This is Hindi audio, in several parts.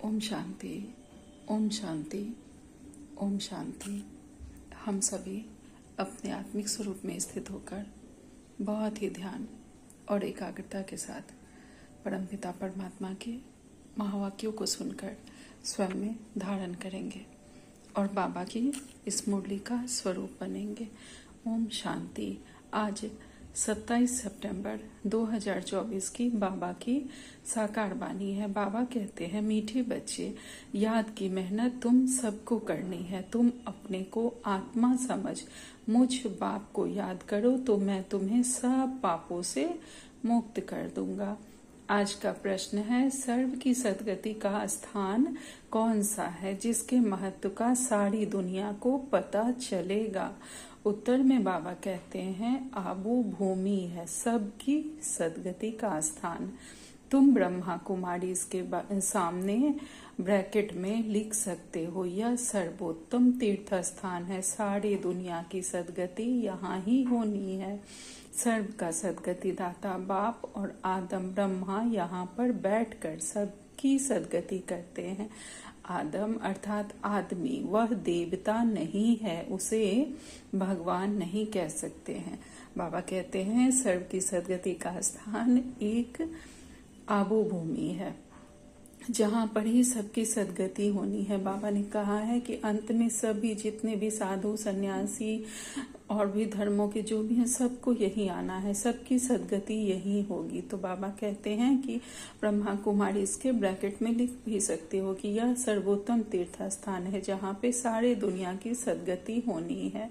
ओम शांति, ओम शांति, ओम शांति। हम सभी अपने आत्मिक स्वरूप में स्थित होकर बहुत ही ध्यान और एकाग्रता के साथ परमपिता परमात्मा के महावाक्यों को सुनकर स्वयं में धारण करेंगे और बाबा की इस मुरली का स्वरूप बनेंगे। ओम शांति। आज 27 सितंबर 2024 की बाबा की साकार वाणी है। बाबा कहते हैं, मीठे बच्चे, याद की मेहनत तुम सबको करनी है। तुम अपने को आत्मा समझ मुझ बाप को याद करो तो मैं तुम्हें सब पापों से मुक्त कर दूंगा। आज का प्रश्न है, सर्व की सदगति का स्थान कौन सा है जिसके महत्व का सारी दुनिया को पता चलेगा? उत्तर में बाबा कहते हैं, आबू भूमि है सबकी सदगति का स्थान। तुम ब्रह्मा कुमारी इसके सामने ब्रैकेट में लिख सकते हो, यह सर्वोत्तम तीर्थ स्थान है। सारी दुनिया की सदगति यहाँ ही होनी है। सर्व का सदगति दाता बाप और आदम ब्रह्मा यहाँ पर बैठकर सबकी सदगति करते हैं। आदम अर्थात आदमी, वह देवता नहीं है, उसे भगवान नहीं कह सकते हैं। बाबा कहते हैं, सर्व की सदगति का स्थान एक आबू भूमि है जहाँ पर ही सबकी सदगति होनी है। बाबा ने कहा है कि अंत में सभी जितने भी साधु सन्यासी और भी धर्मों के जो भी हैं सबको यही आना है, सबकी सदगति यही होगी। तो बाबा कहते हैं कि ब्रह्मा कुमारी इसके ब्रैकेट में लिख भी सकते हो कि यह सर्वोत्तम तीर्थ स्थान है जहाँ पे सारे दुनिया की सदगति होनी है।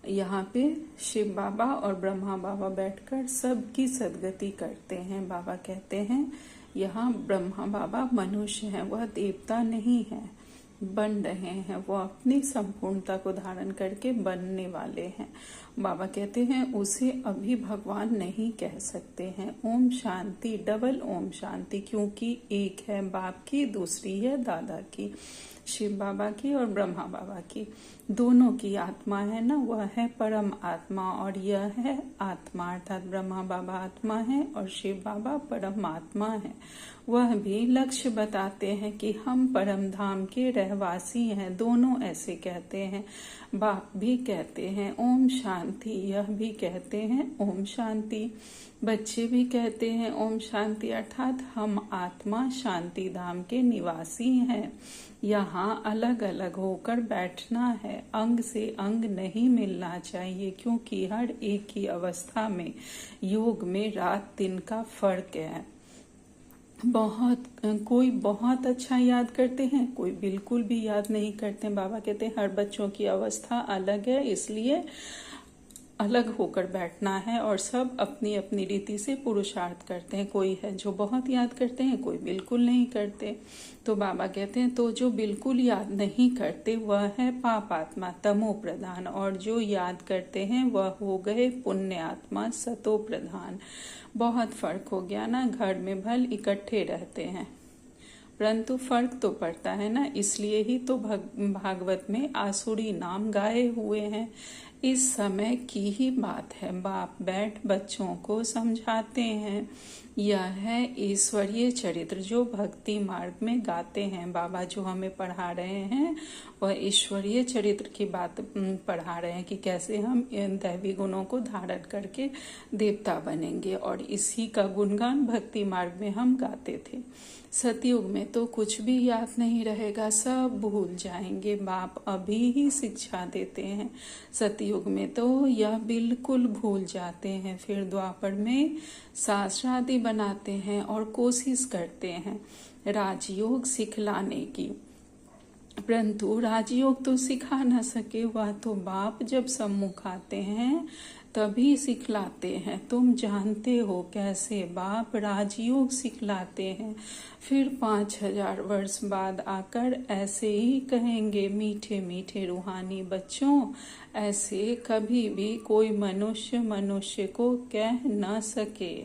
यहाँ पे शिव बाबा और ब्रह्मा बाबा बैठकर सबकी सदगति करते हैं। बाबा कहते हैं, यहाँ ब्रह्मा बाबा मनुष्य हैं, वह देवता नहीं है, बन रहे हैं, वो अपनी संपूर्णता को धारण करके बनने वाले हैं। बाबा कहते हैं, उसे अभी भगवान नहीं कह सकते हैं। ओम शांति, डबल ओम शांति, क्योंकि एक है बाप की, दूसरी है दादा की, शिव बाबा की और ब्रह्मा बाबा की। दोनों की आत्मा है ना, वह है परम आत्मा और यह है आत्मा, अर्थात ब्रह्मा बाबा आत्मा है और शिव बाबा परम आत्मा है। वह भी लक्ष्य बताते हैं कि हम परम धाम के रहवासी हैं। दोनों ऐसे कहते हैं। बाप भी कहते हैं ओम शांति, यह भी कहते हैं ओम शांति। बच्चे भी कहते हैं ओम शांति, अर्थात हम आत्मा शांति धाम के निवासी हैं। यहाँ अलग अलग होकर बैठना है, अंग से अंग नहीं मिलना चाहिए, क्योंकि हर एक की अवस्था में योग में रात दिन का फर्क है। कोई बहुत अच्छा याद करते हैं, कोई बिल्कुल भी याद नहीं करते। बाबा कहते हैं हर बच्चों की अवस्था अलग है, इसलिए अलग होकर बैठना है और सब अपनी अपनी रीति से पुरुषार्थ करते हैं। कोई है जो बहुत याद करते हैं, कोई बिल्कुल नहीं करते। तो बाबा कहते हैं, तो जो बिल्कुल याद नहीं करते वह है पाप आत्मा, तमो प्रधान, और जो याद करते हैं वह हो गए पुण्य आत्मा, सतो प्रधान। बहुत फर्क हो गया ना। घर में भल इकट्ठे रहते हैं परंतु फर्क तो पड़ता है ना, इसलिए ही तो भागवत में आसुरी नाम गाए हुए हैं। इस समय की ही बात है। बाप बैठ बच्चों को समझाते हैं। यह है ईश्वरीय चरित्र जो भक्ति मार्ग में गाते हैं। बाबा जो हमें पढ़ा रहे हैं वह ईश्वरीय चरित्र की बात पढ़ा रहे हैं कि कैसे हम इन दैवी गुणों को धारण करके देवता बनेंगे, और इसी का गुणगान भक्ति मार्ग में हम गाते थे। सतयुग में तो कुछ भी याद नहीं रहेगा, सब भूल जाएंगे। बाप अभी ही शिक्षा देते हैं। सतयुग में तो यह बिल्कुल भूल जाते हैं। फिर द्वापर में शास्त्रादि बनाते हैं और कोशिश करते हैं राजयोग सिखलाने की, परंतु राजयोग तो सिखा न सके। वह तो बाप जब सम्मुख आते हैं तभी सिखलाते हैं। तुम जानते हो कैसे बाप राजयोग सिखलाते हैं। फिर 5000 वर्ष बाद आकर ऐसे ही कहेंगे, मीठे मीठे रूहानी बच्चों, ऐसे कभी भी कोई मनुष्य को कह न सके।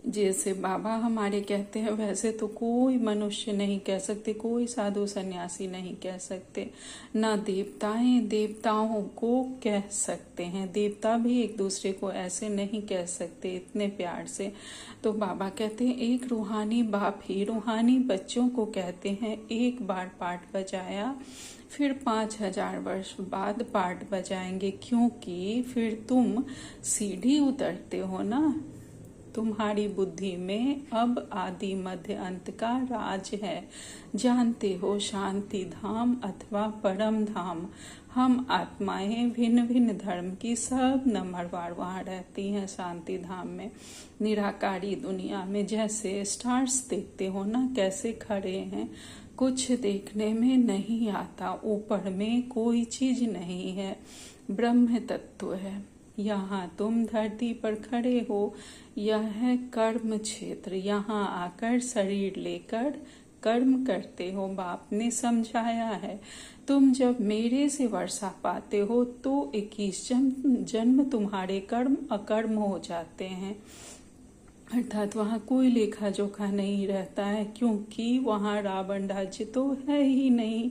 जैसे बाबा हमारे कहते हैं वैसे तो कोई मनुष्य नहीं कह सकते, कोई साधु सन्यासी नहीं कह सकते, ना देवताएं देवताओं को कह सकते हैं, देवता भी एक दूसरे को ऐसे नहीं कह सकते इतने प्यार से। तो बाबा कहते हैं एक रूहानी बाप ही रूहानी बच्चों को कहते हैं, एक बार पाठ बजाया फिर 5000 वर्ष बाद पाठ बजाएंगे, क्योंकि फिर तुम सीढ़ी उतरते हो ना। तुम्हारी बुद्धि में अब आदि मध्य अंत का राज है। जानते हो शांति धाम अथवा परम धाम। हम आत्माएं भिन्न भिन्न धर्म की सब नंबरवार वहाँ रहती हैं शांति धाम में। निराकारी दुनिया में जैसे स्टार्स देखते हो ना कैसे खड़े हैं, कुछ देखने में नहीं आता, ऊपर में कोई चीज नहीं है, ब्रह्म तत्व है। यहाँ तुम धरती पर खड़े हो, यह है कर्म क्षेत्र, यहाँ आकर शरीर लेकर कर्म करते हो। बाप ने समझाया है तुम जब मेरे से वर्षा पाते हो तो 21 जन्म तुम्हारे कर्म अकर्म हो जाते हैं, अर्थात वहाँ कोई लेखा जोखा नहीं रहता है, क्योंकि वहाँ रावण राज्य तो है ही नहीं,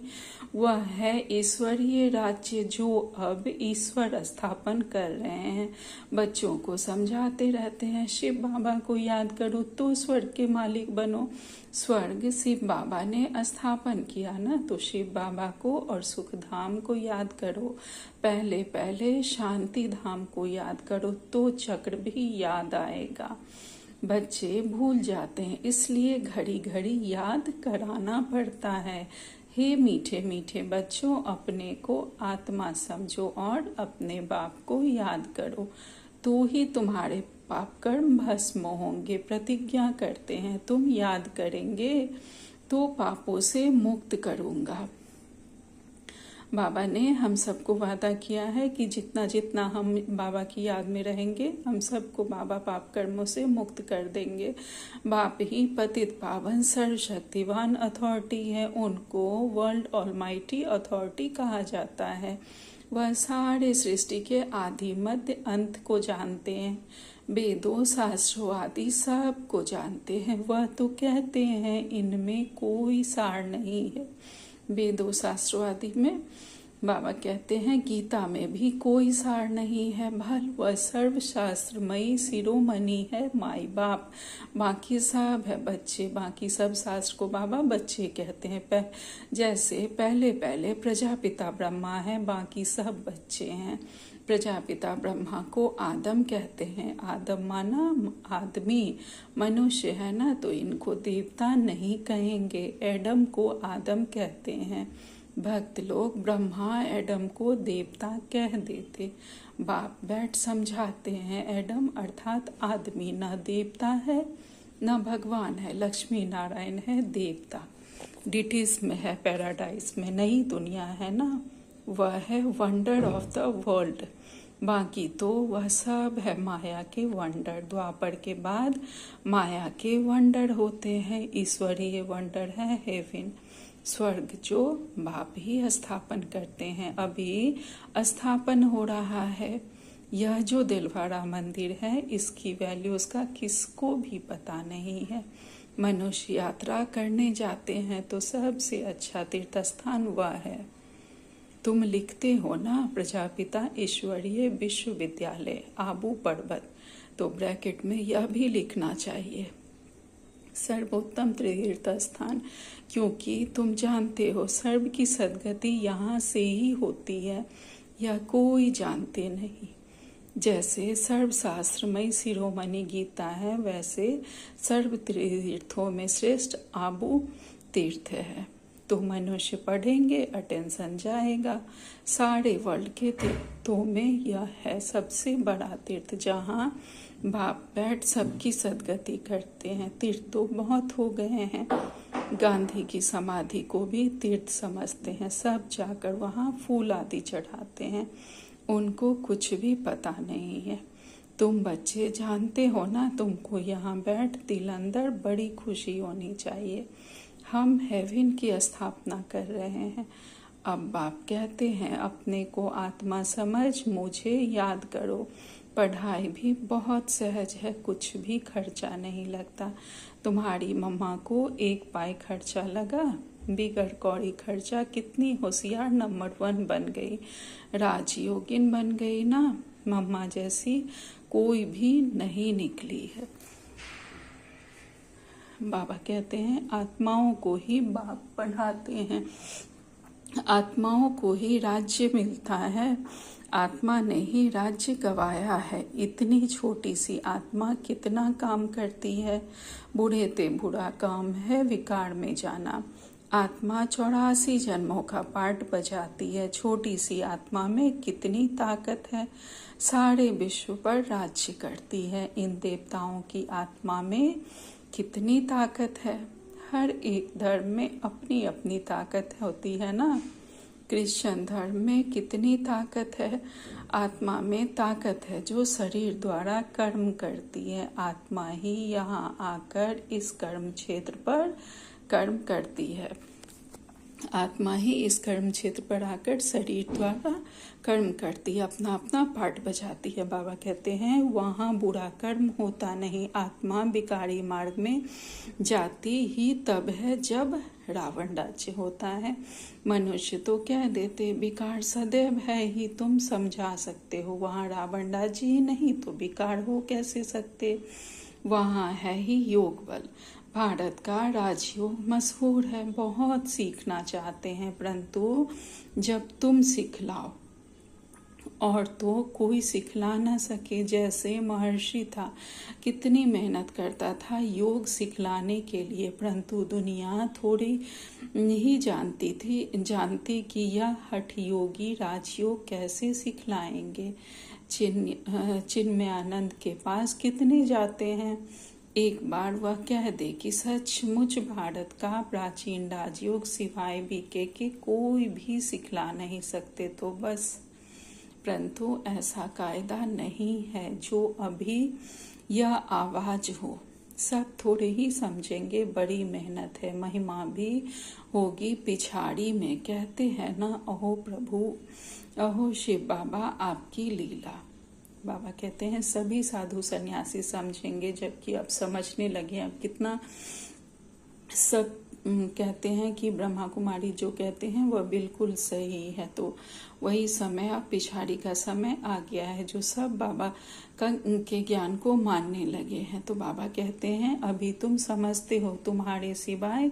वह है ईश्वरीय राज्य जो अब ईश्वर स्थापन कर रहे हैं। बच्चों को समझाते रहते हैं शिव बाबा को याद करो तो स्वर्ग के मालिक बनो। स्वर्ग शिव बाबा ने स्थापन किया ना, तो शिव बाबा को और सुख धाम को याद करो। पहले पहले शांति धाम को याद करो तो चक्र भी याद आएगा। बच्चे भूल जाते हैं, इसलिए घड़ी घड़ी याद कराना पड़ता है। हे मीठे मीठे बच्चों, अपने को आत्मा समझो और अपने बाप को याद करो, तो ही तुम्हारे पाप कर्म भस्म होंगे। प्रतिज्ञा करते हैं तुम याद करेंगे तो पापों से मुक्त करूंगा। बाबा ने हम सबको वादा किया है कि जितना जितना हम बाबा की याद में रहेंगे हम सबको बाबा पाप कर्मों से मुक्त कर देंगे। बाप ही पतित पावन सर्वशक्तिवान अथॉरिटी है, उनको वर्ल्ड ऑलमाइटी अथॉरिटी कहा जाता है। वह सारे सृष्टि के आदि मध्य अंत को जानते हैं, वेदों शास्त्रों आदि सब को जानते हैं। वह तो कहते हैं इनमें कोई सार नहीं है। वेदों शास्त्रों आदि में बाबा कहते हैं गीता में भी कोई सार नहीं है, भल वह सर्वशास्त्रमयी शिरोमणि है माई बाप, बाकी सब है बच्चे। बाकी सब शास्त्र को बाबा बच्चे कहते हैं। जैसे पहले पहले प्रजापिता ब्रह्मा है, बाकी सब बच्चे हैं। प्रजापिता ब्रह्मा को आदम कहते हैं, आदम माना आदमी, मनुष्य है ना, तो इनको देवता नहीं कहेंगे, एडम को आदम कहते हैं। भक्त लोग ब्रह्मा एडम को देवता कह देते। बाप बैठ समझाते हैं एडम अर्थात आदमी न देवता है न भगवान है, लक्ष्मी नारायण है देवता। डिटीज में है, पैराडाइज में नई दुनिया है ना, वह है वंडर ऑफ द वर्ल्ड। बाकी तो वह सब है माया के वंडर। द्वापर के बाद माया के वंडर होते हैं, ईश्वरीय वंडर है हेवन, स्वर्ग जो बाप ही स्थापन करते हैं। अभी स्थापन हो रहा है। यह जो दिलवाड़ा मंदिर है इसकी वैल्यूज का किसको भी पता नहीं है। मनुष्य यात्रा करने जाते हैं तो सबसे अच्छा तीर्थ स्थान वह है। तुम लिखते हो ना प्रजापिता ईश्वरीय विश्वविद्यालय आबू पर्वत, तो ब्रैकेट में यह भी लिखना चाहिए सर्वोत्तम तीर्थ स्थान, क्योंकि तुम जानते हो सर्व की सदगति यहाँ से ही होती है, यह कोई जानते नहीं। जैसे सर्वशास्त्रमय शिरोमणि गीता है, वैसे सर्व तीर्थों में श्रेष्ठ आबू तीर्थ है। तो मनुष्य पढ़ेंगे अटेंशन जाएगा। सारे वर्ल्ड के तीर्थों में यह है सबसे बड़ा तीर्थ, जहाँ बाप बैठ सबकी सदगति करते हैं। तीर्थ तो बहुत हो गए हैं, गांधी की समाधि को भी तीर्थ समझते हैं, सब जाकर वहाँ फूल आदि चढ़ाते हैं, उनको कुछ भी पता नहीं है। तुम बच्चे जानते हो ना, तुमको यहाँ बैठ दिल अंदर बड़ी खुशी होनी चाहिए। हम हेवन की स्थापना कर रहे हैं। अब बाप कहते हैं अपने को आत्मा समझ मुझे याद करो। पढ़ाई भी बहुत सहज है, कुछ भी खर्चा नहीं लगता। तुम्हारी मम्मा को 1 पाई खर्चा लगा, बिगर कौड़ी खर्चा कितनी होशियार नंबर 1 बन गई, राजयोगिन बन गई ना। मम्मा जैसी कोई भी नहीं निकली है। बाबा कहते हैं आत्माओं को ही बाप पढ़ाते हैं, आत्माओं को ही राज्य मिलता है, आत्मा ने ही राज्य गवाया है। इतनी छोटी सी आत्मा कितना काम करती है। बूढ़े ते बुरा काम है विकार में जाना। आत्मा 84 जन्मों का पाठ बजाती है। छोटी सी आत्मा में कितनी ताकत है, सारे विश्व पर राज्य करती है। इन देवताओं की आत्मा में कितनी ताकत है। हर एक धर्म में अपनी अपनी ताकत होती है ना। क्रिश्चियन धर्म में कितनी ताकत है, आत्मा में ताकत है जो शरीर द्वारा कर्म करती है। आत्मा ही यहाँ आकर इस कर्म क्षेत्र पर कर्म करती है। आत्मा ही इस कर्म क्षेत्र पर आकर शरीर द्वारा कर्म करती है, अपना अपना पार्ट बजाती है। बाबा कहते हैं वहाँ बुरा कर्म होता नहीं। आत्मा विकारी मार्ग में जाती ही तब है जब रावण राज्य होता है। मनुष्य तो कह देते विकार सदैव है ही, तुम समझा सकते हो। वहाँ रावण राज्य ही नहीं तो विकार हो कैसे सकते। वहाँ है ही योग बल। भारत का राजयोग मशहूर है, बहुत सीखना चाहते हैं, परंतु जब तुम सिखलाओ और तो कोई सिखला ना सके। जैसे महर्षि था, कितनी मेहनत करता था योग सिखलाने के लिए, परंतु दुनिया थोड़ी ही जानती कि यह हठ योगी राजयोग कैसे सिखलाएंगे। चिन्मयानंद के पास कितने जाते हैं। एक बार वह कह दे कि सचमुच भारत का प्राचीन राजयोग सिवाय बीके के कोई भी सिखला नहीं सकते तो बस, परंतु ऐसा कायदा नहीं है जो अभी यह आवाज हो। सब थोड़े ही समझेंगे, बड़ी मेहनत है, महिमा भी होगी पिछाड़ी में। कहते हैं ना अहो प्रभु, अहो शिव बाबा आपकी लीला। बाबा कहते हैं सभी साधु सन्यासी समझेंगे, जबकि अब समझने लगे। अब कितना सब कहते हैं कि ब्रह्मा कुमारी जो कहते हैं वह बिल्कुल सही है। तो वही समय, अब पिछाड़ी का समय आ गया है जो सब बाबा के ज्ञान को मानने लगे हैं। तो बाबा कहते हैं अभी तुम समझते हो, तुम्हारे सिवाय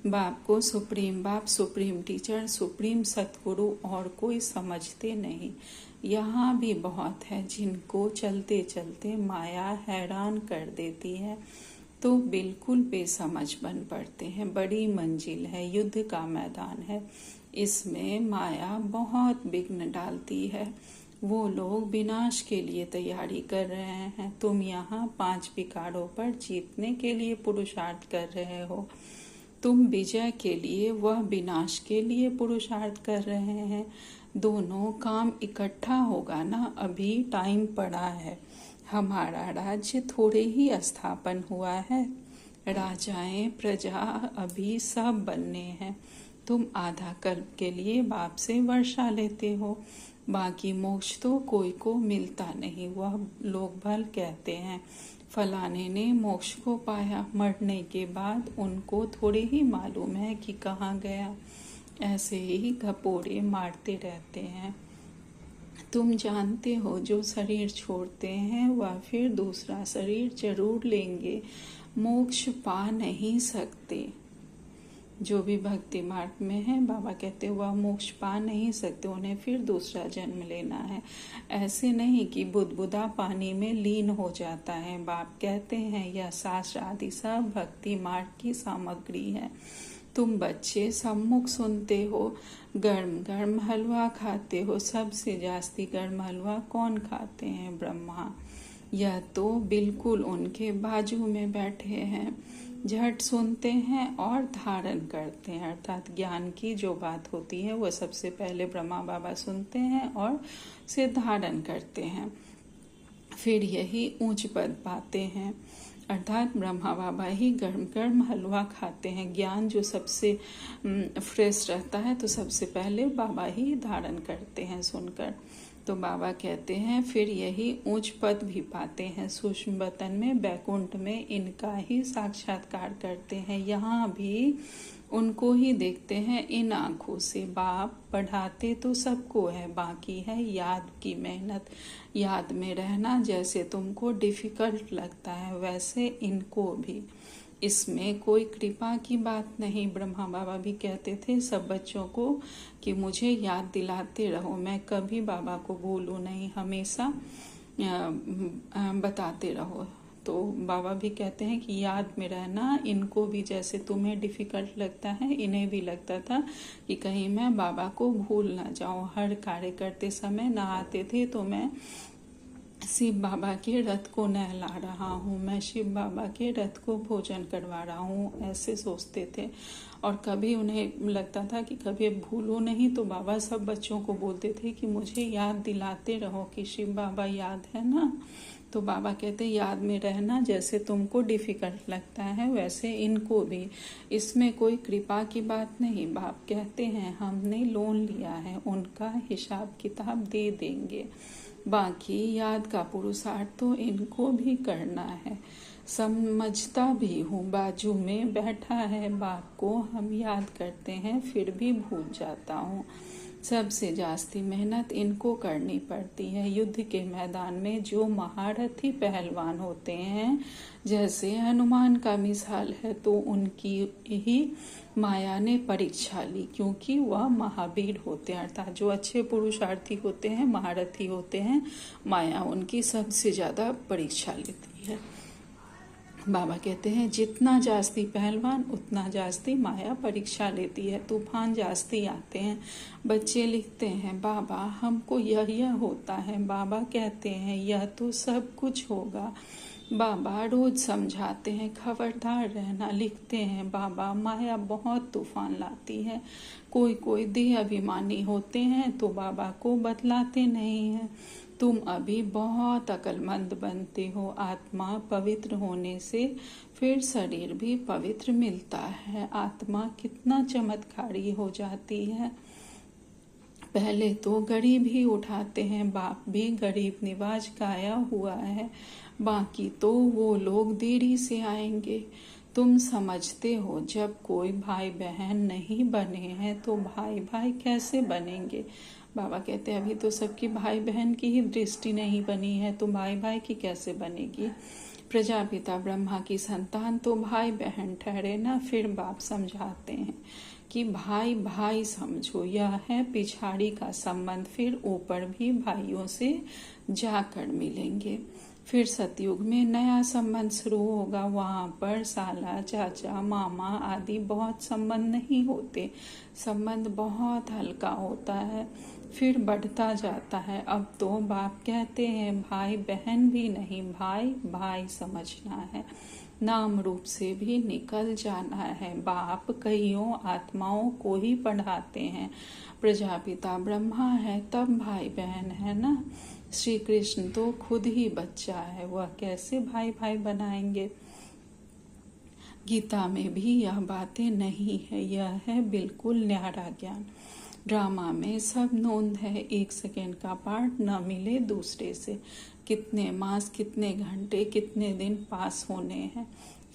बाप को सुप्रीम बाप, सुप्रीम टीचर, सुप्रीम सतगुरु और कोई समझते नहीं। यहाँ भी बहुत है जिनको चलते चलते माया हैरान कर देती है, तो बिल्कुल बेसमझ बन पड़ते हैं। बड़ी मंजिल है, युद्ध का मैदान है, इसमें माया बहुत विघ्न डालती है। वो लोग विनाश के लिए तैयारी कर रहे हैं, तुम यहाँ 5 विकारों पर जीतने के लिए पुरुषार्थ कर रहे हो। तुम विजय के लिए, वह विनाश के लिए पुरुषार्थ कर रहे हैं। दोनों काम इकट्ठा होगा ना, अभी टाइम पड़ा है। हमारा राज्य थोड़े ही स्थापन हुआ है, राजाएं प्रजा अभी सब बनने हैं। तुम आधा कल्प के लिए बाप से वर्षा लेते हो, बाकी मोक्ष तो कोई को मिलता नहीं। वह लोग भल कहते हैं फलाने ने मोक्ष को पाया, मरने के बाद उनको थोड़े ही मालूम है कि कहाँ गया। ऐसे ही घपोड़े मारते रहते हैं। तुम जानते हो जो शरीर छोड़ते हैं वह फिर दूसरा शरीर जरूर लेंगे, मोक्ष पा नहीं सकते। जो भी भक्ति मार्ग में है, बाबा कहते वह मोक्ष पा नहीं सकते, उन्हें फिर दूसरा जन्म लेना है। ऐसे नहीं कि बुदबुदा पानी में लीन हो जाता है। बाप कहते हैं यह शास्त्र आदि सब भक्ति मार्ग की सामग्री है। तुम बच्चे सम्मुख सुनते हो, गर्म गर्म हलवा खाते हो। सबसे जास्ती गर्म हलवा कौन खाते हैं? ब्रह्मा। यह तो बिल्कुल उनके बाजू में बैठे हैं। झट सुनते हैं और धारण करते हैं, अर्थात ज्ञान की जो बात होती है वह सबसे पहले ब्रह्मा बाबा सुनते हैं और से धारण करते हैं, फिर यही ऊंच पद पाते हैं। अर्थात ब्रह्मा बाबा ही गर्म गर्म हलवा खाते हैं। ज्ञान जो सबसे फ्रेश रहता है तो सबसे पहले बाबा ही धारण करते हैं सुनकर। तो बाबा कहते हैं फिर यही ऊंच पद भी पाते हैं, सूक्ष्म वतन में बैकुंठ में इनका ही साक्षात्कार करते हैं। यहाँ भी उनको ही देखते हैं इन आंखों से। बाप पढ़ाते तो सबको है, बाकी है याद की मेहनत। याद में रहना जैसे तुमको डिफिकल्ट लगता है वैसे इनको भी। इसमें कोई कृपा की बात नहीं। ब्रह्मा बाबा भी कहते थे सब बच्चों को कि मुझे याद दिलाते रहो, मैं कभी बाबा को भूलूं नहीं, हमेशा बताते रहो। तो बाबा भी कहते हैं कि याद में रहना इनको भी, जैसे तुम्हें डिफिकल्ट लगता है इन्हें भी लगता था कि कहीं मैं बाबा को भूल ना जाऊं। हर कार्य करते समय नहाते थे तो मैं शिव बाबा के रथ को नहला रहा हूँ, मैं शिव बाबा के रथ को भोजन करवा रहा हूँ, ऐसे सोचते थे। और कभी उन्हें लगता था कि कभी भूलो नहीं, तो बाबा सब बच्चों को बोलते थे कि मुझे याद दिलाते रहो कि शिव बाबा याद है ना। तो बाबा कहते याद में रहना जैसे तुमको डिफिकल्ट लगता है वैसे इनको भी। इसमें कोई कृपा की बात नहीं। बाप कहते हैं हमने लोन लिया है, उनका हिसाब किताब दे देंगे, बाकी याद का पुरुषार्थ तो इनको भी करना है। समझता भी हूँ बाजू में बैठा है बाप को हम याद करते हैं फिर भी भूल जाता हूँ। सबसे जास्ती मेहनत इनको करनी पड़ती है। युद्ध के मैदान में जो महारथी पहलवान होते हैं, जैसे हनुमान का मिसाल है, तो उनकी ही माया ने परीक्षा ली, क्योंकि वह महावीर होते हैं। अर्थात जो अच्छे पुरुषार्थी होते हैं, महारथी होते हैं, माया उनकी सबसे ज्यादा परीक्षा लेती है। बाबा कहते हैं जितना जास्ती पहलवान उतना जास्ती माया परीक्षा लेती है, तूफान जास्ती आते हैं। बच्चे लिखते हैं बाबा हमको यह होता है, बाबा कहते हैं यह तो सब कुछ होगा। बाबा रोज समझाते हैं खबरदार रहना। लिखते हैं बाबा माया बहुत तूफान लाती है। कोई कोई देह अभिमानी होते हैं तो बाबा को बतलाते नहीं हैं। तुम अभी बहुत अक्लमंद बनते हो। आत्मा पवित्र होने से फिर शरीर भी पवित्र मिलता है। आत्मा कितना चमत्कारी हो जाती है। पहले तो गरीब ही उठाते हैं, बाप भी गरीब निवाज गाया हुआ है, बाकी तो वो लोग देरी से आएंगे। तुम समझते हो जब कोई भाई बहन नहीं बने हैं तो भाई भाई कैसे बनेंगे। बाबा कहते हैं अभी तो सबकी भाई बहन की ही दृष्टि नहीं बनी है, तो भाई भाई की कैसे बनेगी। प्रजापिता ब्रह्मा की संतान तो भाई बहन ठहरे ना। फिर बाप समझाते हैं कि भाई भाई समझो, यह है पिछाड़ी का संबंध, फिर ऊपर भी भाइयों से जाकर मिलेंगे। फिर सतयुग में नया संबंध शुरू होगा, वहां पर साला चाचा मामा आदि बहुत संबंध नहीं होते, संबंध बहुत हल्का होता है, फिर बढ़ता जाता है। अब तो बाप कहते हैं भाई बहन भी नहीं, भाई भाई समझना है, नाम रूप से भी निकल जाना है। बाप कईयों आत्माओं को ही पढ़ाते हैं। प्रजापिता ब्रह्मा है तब भाई बहन है ना। श्री कृष्ण तो खुद ही बच्चा है, वह कैसे भाई भाई बनाएंगे। गीता में भी यह बातें नहीं है, यह है बिल्कुल न्यारा ज्ञान। ड्रामा में सब नोंद है, एक सेकेंड का पार्ट न मिले दूसरे से। कितने मास, कितने घंटे, कितने दिन पास होने हैं,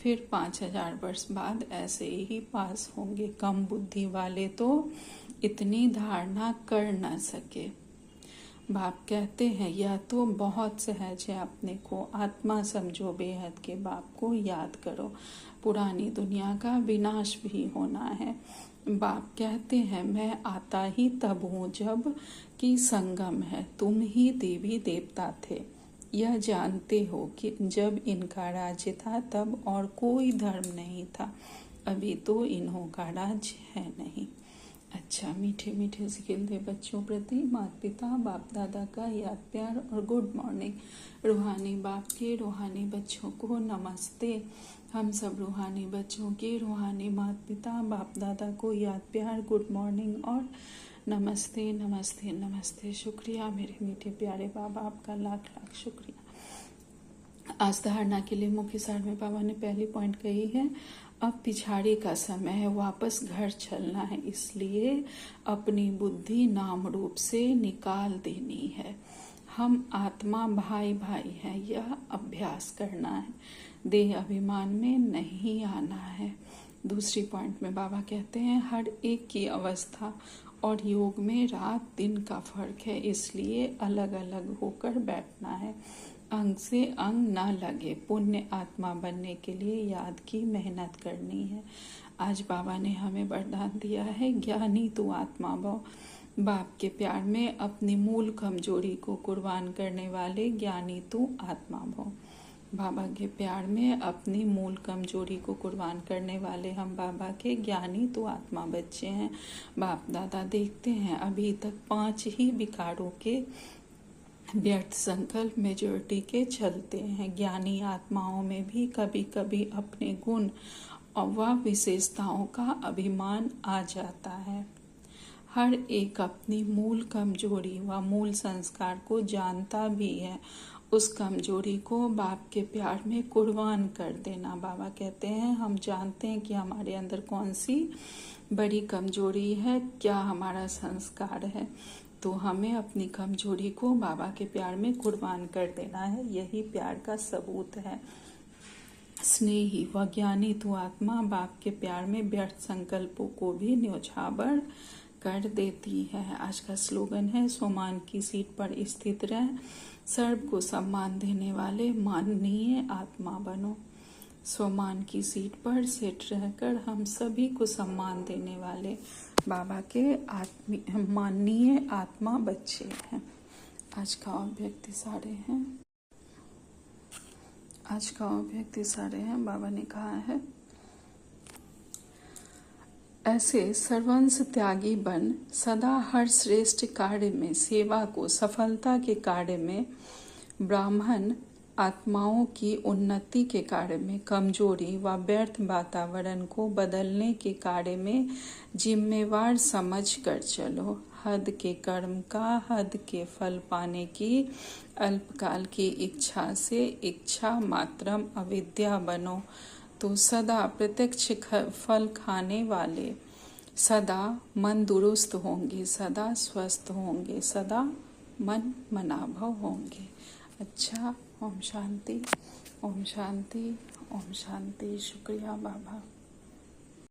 फिर 5000 वर्ष बाद ऐसे ही पास होंगे। कम बुद्धि वाले तो इतनी धारणा कर न सके। बाप कहते हैं यह तो बहुत सहज है, अपने को आत्मा समझो, बेहद के बाप को याद करो। पुरानी दुनिया का विनाश भी होना है। बाप कहते हैं मैं आता ही तब हूँ जब कि संगम है, तुम ही देवी देवता थे। यह जानते हो कि जब इनका राज्य था तब और कोई धर्म नहीं था, अभी तो इन्हों का राज्य है नहीं। अच्छा, मीठे मीठे से खिलते बच्चों प्रति माता पिता बाप दादा का याद प्यार और गुड मॉर्निंग। रूहानी बाप के रूहानी बच्चों को नमस्ते। हम सब रूहानी बच्चों के रूहानी माता पिता बाप दादा को याद प्यार गुड मॉर्निंग और नमस्ते नमस्ते नमस्ते। शुक्रिया मेरे मीठे प्यारे बाबा, आपका लाख लाख शुक्रिया। आज धारणा के लिए मुख्य सार में बाबा ने पहली पॉइंट कही है, अब पिछाड़ी का समय है, वापस घर चलना है, इसलिए अपनी बुद्धि नाम रूप से निकाल देनी है। हम आत्मा भाई भाई हैं, यह अभ्यास करना है, देह अभिमान में नहीं आना है। दूसरी पॉइंट में बाबा कहते हैं हर एक की अवस्था और योग में रात दिन का फर्क है, इसलिए अलग अलग होकर बैठना है। अंग से अंग ना लगे, पुण्य आत्मा बनने के लिए याद की मेहनत करनी है। आज बाबा ने हमें वरदान दिया है, ज्ञानी तू आत्मा भव। बाप के प्यार में अपनी मूल कमजोरी को कुर्बान करने वाले ज्ञानी तू आत्मा भव। बाबा के प्यार में अपनी मूल कमजोरी को कुर्बान करने वाले हम बाबा के ज्ञानी तो आत्मा बच्चे हैं। बाप दादा देखते हैं अभी तक 5 ही विकारों के व्यर्थ संकल्प मेजॉरिटी के चलते हैं। ज्ञानी आत्माओं में भी कभी कभी अपने गुण व विशेषताओं का अभिमान आ जाता है। हर एक अपनी मूल कमजोरी व मूल संस्कार को जानता भी है। उस कमजोरी को बाप के प्यार में कुर्बान कर देना। बाबा कहते हैं हम जानते हैं कि हमारे अंदर कौन सी बड़ी कमजोरी है, क्या हमारा संस्कार है, तो हमें अपनी कमजोरी को बाबा के प्यार में कुर्बान कर देना है। यही प्यार का सबूत है। स्नेही व ज्ञानी तू आत्मा बाप के प्यार में व्यर्थ संकल्पों को भी न्योछावर कर देती है। आज का स्लोगन है सोमान की सीट पर स्थित रह, सर्व को सम्मान देने वाले माननीय आत्मा बनो। सोमान की सीट पर सेट रहकर हम सभी को सम्मान देने वाले बाबा के माननीय आत्मा बच्चे हैं। आज का अव्यक्त सारे हैं। बाबा ने कहा है ऐसे सर्वंश त्यागी बन, सदा हर श्रेष्ठ कार्य में सेवा को सफलता के कार्य में, ब्राह्मण आत्माओं की उन्नति के कार्य में, कमजोरी व व्यर्थ वातावरण को बदलने के कार्य में जिम्मेवार समझ कर चलो। हद के कर्म का हद के फल पाने की अल्पकाल की इच्छा से इच्छा मात्रम अविद्या बनो, तो सदा प्रत्यक्ष फल खाने वाले सदा मन दुरुस्त होंगे, सदा स्वस्थ होंगे, सदा मन मनाभव होंगे। अच्छा, ओम शांति, ओम शांति, ओम शांति। शुक्रिया बाबा।